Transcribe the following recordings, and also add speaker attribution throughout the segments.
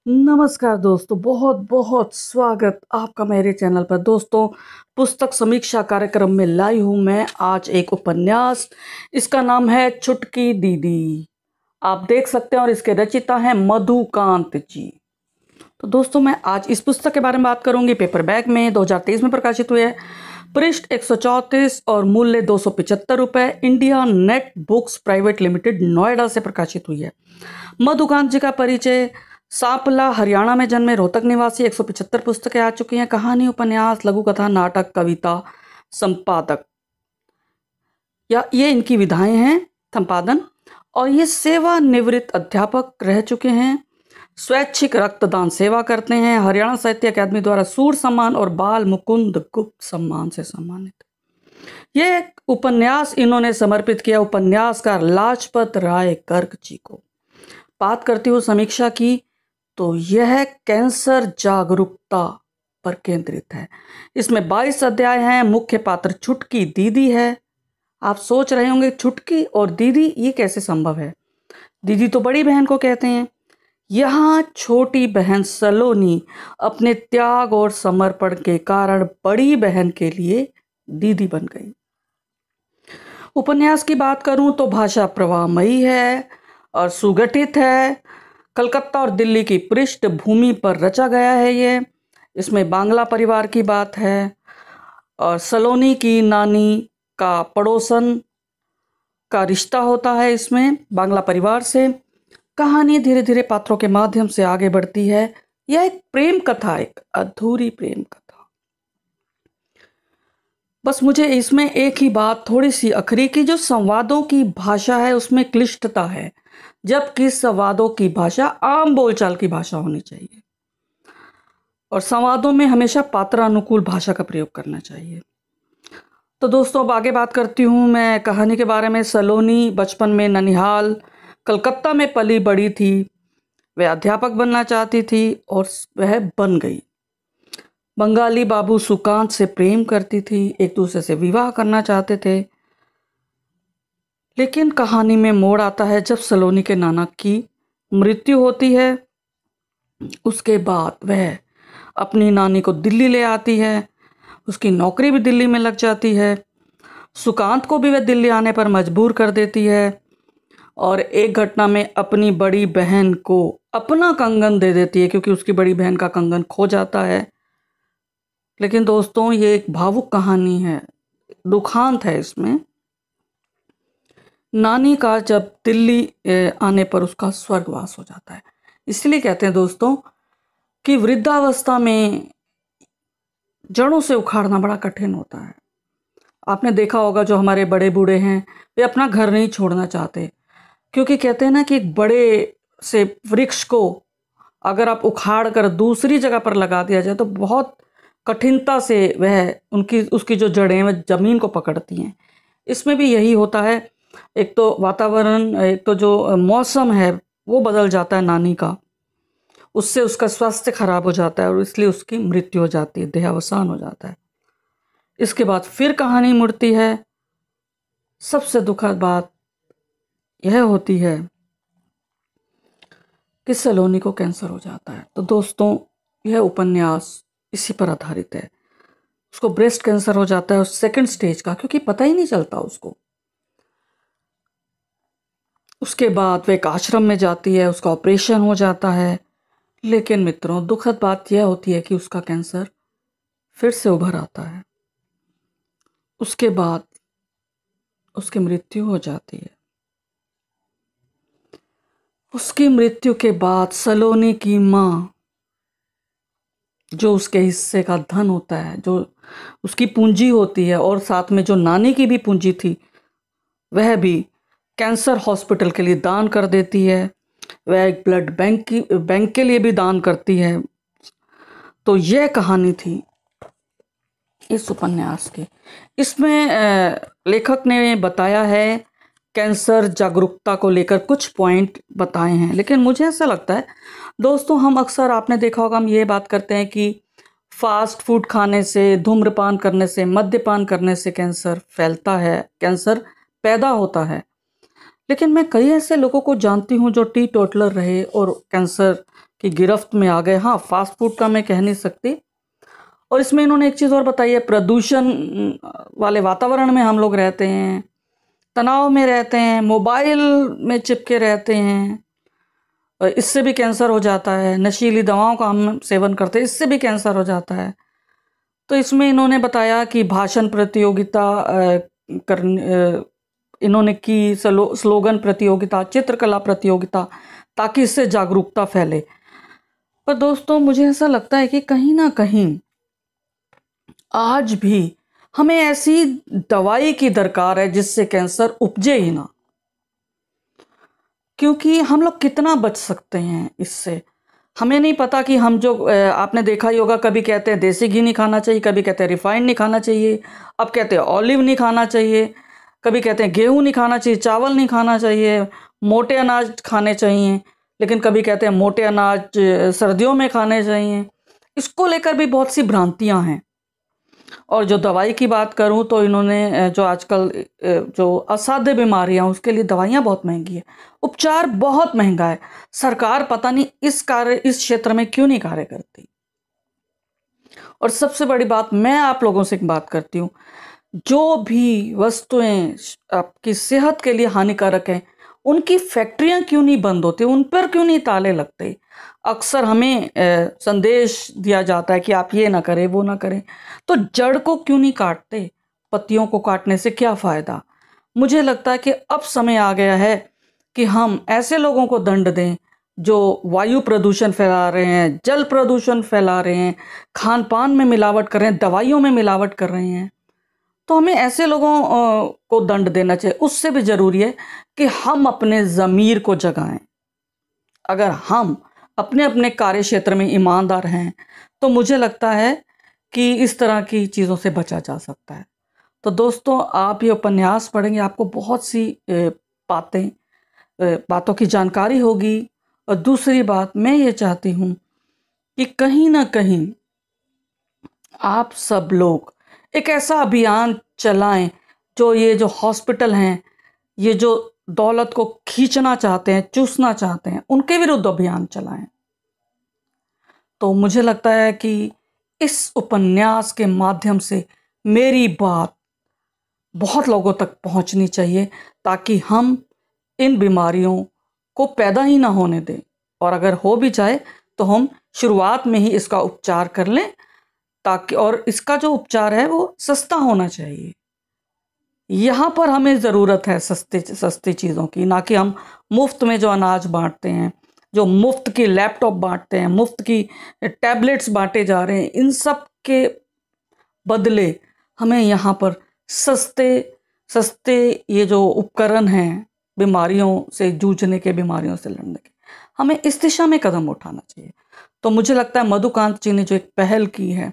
Speaker 1: नमस्कार दोस्तों, बहुत बहुत स्वागत आपका मेरे चैनल पर। दोस्तों, पुस्तक समीक्षा कार्यक्रम में लाई हूँ मैं आज एक उपन्यास। इसका नाम है छुटकी दीदी। आप देख सकते हैं और इसके रचिता हैं मधुकांत जी। तो दोस्तों, मैं आज इस पुस्तक के बारे में बात करूंगी। पेपर बैग में 2023 में प्रकाशित हुई है। पृष्ठ 134 और मूल्य 275 रुपए। India net books private limited Noida से प्रकाशित हुई है। मधुकांत जी का परिचय। सांपला हरियाणा में जन्मे, रोहतक निवासी। 175 पुस्तकें आ चुकी हैं। कहानी, उपन्यास, लघु कथा, नाटक, कविता, संपादक या ये इनकी विधाएं हैं, संपादन। और ये सेवानिवृत्त अध्यापक रह चुके हैं। स्वैच्छिक रक्तदान सेवा करते हैं। हरियाणा साहित्य अकादमी द्वारा सूर सम्मान और बाल मुकुंद गुप्त सम्मान से सम्मानित। यह उपन्यास इन्होंने समर्पित किया उपन्यासकार लाजपत राय गर्ग जी को। बात करती हूँ समीक्षा की, तो यह कैंसर जागरूकता पर केंद्रित है। इसमें 22 अध्याय हैं। मुख्य पात्र छुटकी दीदी है। आप सोच रहे होंगे छुटकी और दीदी ये कैसे संभव है? दीदी तो बड़ी बहन को कहते हैं। यहाँ छोटी बहन सलोनी अपने त्याग और समर्पण के कारण बड़ी बहन के लिए दीदी बन गई। उपन्यास की बात करूं तो भाषा प्रवाहमयी है और सुगठित है। कलकत्ता और दिल्ली की पृष्ठभूमि पर रचा गया है ये। इसमें बांग्ला परिवार की बात है और सलोनी की नानी का पड़ोसन का रिश्ता होता है इसमें बांग्ला परिवार से। कहानी धीरे धीरे पात्रों के माध्यम से आगे बढ़ती है। यह एक प्रेम कथा, एक अधूरी प्रेम कथा। बस मुझे इसमें एक ही बात थोड़ी सी अखरी की, जो संवादों की भाषा है उसमें क्लिष्टता है, जबकि संवादों की भाषा आम बोलचाल की भाषा होनी चाहिए और संवादों में हमेशा पात्रानुकूल भाषा का प्रयोग करना चाहिए। तो दोस्तों, अब आगे बात करती हूँ मैं कहानी के बारे में। सलोनी बचपन में ननिहाल कलकत्ता में पली बड़ी थी। वह अध्यापक बनना चाहती थी और वह बन गई। बंगाली बाबू सुकांत से प्रेम करती थी, एक दूसरे से विवाह करना चाहते थे। लेकिन कहानी में मोड़ आता है जब सलोनी के नाना की मृत्यु होती है। उसके बाद वह अपनी नानी को दिल्ली ले आती है। उसकी नौकरी भी दिल्ली में लग जाती है। सुकांत को भी वह दिल्ली आने पर मजबूर कर देती है और एक घटना में अपनी बड़ी बहन को अपना कंगन दे देती है, क्योंकि उसकी बड़ी बहन का कंगन खो जाता है। लेकिन दोस्तों, ये एक भावुक कहानी है, दुखांत है इसमें। नानी का जब दिल्ली आने पर उसका स्वर्गवास हो जाता है। इसलिए कहते हैं दोस्तों कि वृद्धावस्था में जड़ों से उखाड़ना बड़ा कठिन होता है। आपने देखा होगा जो हमारे बड़े बूढ़े हैं वे अपना घर नहीं छोड़ना चाहते, क्योंकि कहते हैं ना कि एक बड़े से वृक्ष को अगर आप उखाड़ कर दूसरी जगह पर लगा दिया जाए तो बहुत कठिनता से वह उसकी जो जड़ें वह जमीन को पकड़ती हैं। इसमें भी यही होता है। एक तो वातावरण, एक तो जो मौसम है वो बदल जाता है नानी का, उससे उसका स्वास्थ्य खराब हो जाता है और इसलिए उसकी मृत्यु हो जाती है, देहावसान हो जाता है। इसके बाद फिर कहानी मुड़ती है। सबसे दुखद बात यह होती है कि सलोनी को कैंसर हो जाता है। तो दोस्तों, यह उपन्यास इसी पर आधारित है। उसको ब्रेस्ट कैंसर हो जाता है, सेकंड स्टेज का, क्योंकि पता ही नहीं चलता उसको। उसके बाद वह एक आश्रम में जाती है, उसका ऑपरेशन हो जाता है। लेकिन मित्रों, दुखद बात यह होती है कि उसका कैंसर फिर से उभर आता है। उसके बाद उसकी मृत्यु हो जाती है। उसकी मृत्यु के बाद सलोनी की माँ, जो उसके हिस्से का धन होता है, जो उसकी पूंजी होती है और साथ में जो नानी की भी पूंजी थी, वह भी कैंसर हॉस्पिटल के लिए दान कर देती है। वह एक ब्लड बैंक के लिए भी दान करती है। तो यह कहानी थी इस उपन्यास की। इसमें लेखक ने बताया है, कैंसर जागरूकता को लेकर कुछ पॉइंट बताए हैं। लेकिन मुझे ऐसा लगता है दोस्तों, हम अक्सर, आपने देखा होगा, हम ये बात करते हैं कि फास्ट फूड खाने से, धूम्रपान करने से, मद्यपान करने से कैंसर फैलता है, कैंसर पैदा होता है। लेकिन मैं कई ऐसे लोगों को जानती हूँ जो टी टोटलर रहे और कैंसर की गिरफ्त में आ गए। हाँ, फास्ट फूड का मैं कह नहीं सकती। और इसमें इन्होंने एक चीज़ और बताई है, प्रदूषण वाले वातावरण में हम लोग रहते हैं, तनाव में रहते हैं, मोबाइल में चिपके रहते हैं, इससे भी कैंसर हो जाता है। नशीली दवाओं का हम सेवन करते हैं, इससे भी कैंसर हो जाता है। तो इसमें इन्होंने बताया कि भाषण प्रतियोगिता इन्होंने की, स्लोगन प्रतियोगिता, चित्रकला प्रतियोगिता, ताकि इससे जागरूकता फैले। पर दोस्तों मुझे ऐसा लगता है कि कहीं ना कहीं आज भी हमें ऐसी दवाई की दरकार है जिससे कैंसर उपजे ही ना, क्योंकि हम लोग कितना बच सकते हैं इससे हमें नहीं पता। कि हम जो आपने देखा ही होगा, कभी कहते हैं देसी घी नहीं खाना चाहिए, कभी कहते हैं रिफाइंड नहीं खाना चाहिए, अब कहते हैं ऑलिव नहीं खाना चाहिए, कभी कहते हैं गेहूं नहीं खाना चाहिए, चावल नहीं खाना चाहिए, मोटे अनाज खाने चाहिए, लेकिन कभी कहते हैं मोटे अनाज सर्दियों में खाने चाहिए। इसको लेकर भी बहुत सी भ्रांतियां हैं। और जो दवाई की बात करूं तो इन्होंने जो आजकल जो असाध्य बीमारियां, उसके लिए दवाइयां बहुत महंगी है, उपचार बहुत महंगा है। सरकार पता नहीं इस क्षेत्र में क्यों नहीं कार्य करती। और सबसे बड़ी बात, मैं आप लोगों से एक बात करती हूँ, जो भी वस्तुएं आपकी सेहत के लिए हानिकारक हैं, उनकी फैक्ट्रियां क्यों नहीं बंद होती, उन पर क्यों नहीं ताले लगते। अक्सर हमें संदेश दिया जाता है कि आप ये ना करें, वो ना करें, तो जड़ को क्यों नहीं काटते। पत्तियों को काटने से क्या फ़ायदा। मुझे लगता है कि अब समय आ गया है कि हम ऐसे लोगों को दंड दें जो वायु प्रदूषण फैला रहे हैं, जल प्रदूषण फैला रहे हैं, खान पान में मिलावट कर रहे हैं, दवाइयों में मिलावट कर रहे हैं। तो हमें ऐसे लोगों को दंड देना चाहिए। उससे भी ज़रूरी है कि हम अपने ज़मीर को जगाएं। अगर हम अपने अपने कार्य क्षेत्र में ईमानदार हैं तो मुझे लगता है कि इस तरह की चीज़ों से बचा जा सकता है। तो दोस्तों, आप ये उपन्यास पढ़ेंगे, आपको बहुत सी बातों की जानकारी होगी। और दूसरी बात, मैं ये चाहती हूँ कि कहीं ना कहीं आप सब लोग एक ऐसा अभियान चलाएं, जो हॉस्पिटल हैं, ये जो दौलत को खींचना चाहते हैं, चूसना चाहते हैं, उनके विरुद्ध अभियान चलाएं। तो मुझे लगता है कि इस उपन्यास के माध्यम से मेरी बात बहुत लोगों तक पहुंचनी चाहिए, ताकि हम इन बीमारियों को पैदा ही ना होने दें। और अगर हो भी जाए तो हम शुरुआत में ही इसका उपचार कर लें, ताकि, और इसका जो उपचार है वो सस्ता होना चाहिए। यहाँ पर हमें ज़रूरत है सस्ती चीज़ों की, ना कि हम मुफ्त में जो अनाज बांटते हैं, जो मुफ्त की लैपटॉप बांटते हैं, मुफ्त की टैबलेट्स बांटे जा रहे हैं। इन सब के बदले हमें यहाँ पर सस्ते ये जो उपकरण हैं बीमारियों से जूझने के, बीमारियों से लड़ने के, हमें इस दिशा में कदम उठाना चाहिए। तो मुझे लगता है मधुकांत जी ने जो एक पहल की है,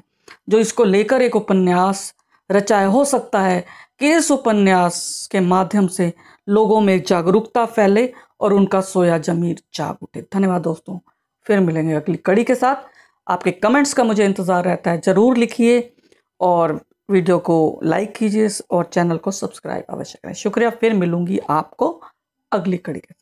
Speaker 1: जो इसको लेकर एक उपन्यास रचाया, हो सकता है कि इस उपन्यास के माध्यम से लोगों में जागरूकता फैले और उनका सोया ज़मीर जाग उठे। धन्यवाद दोस्तों, फिर मिलेंगे अगली कड़ी के साथ। आपके कमेंट्स का मुझे इंतज़ार रहता है, ज़रूर लिखिए और वीडियो को लाइक कीजिए और चैनल को सब्सक्राइब अवश्य करें। शुक्रिया, फिर मिलूंगी आपको अगली कड़ी के साथ।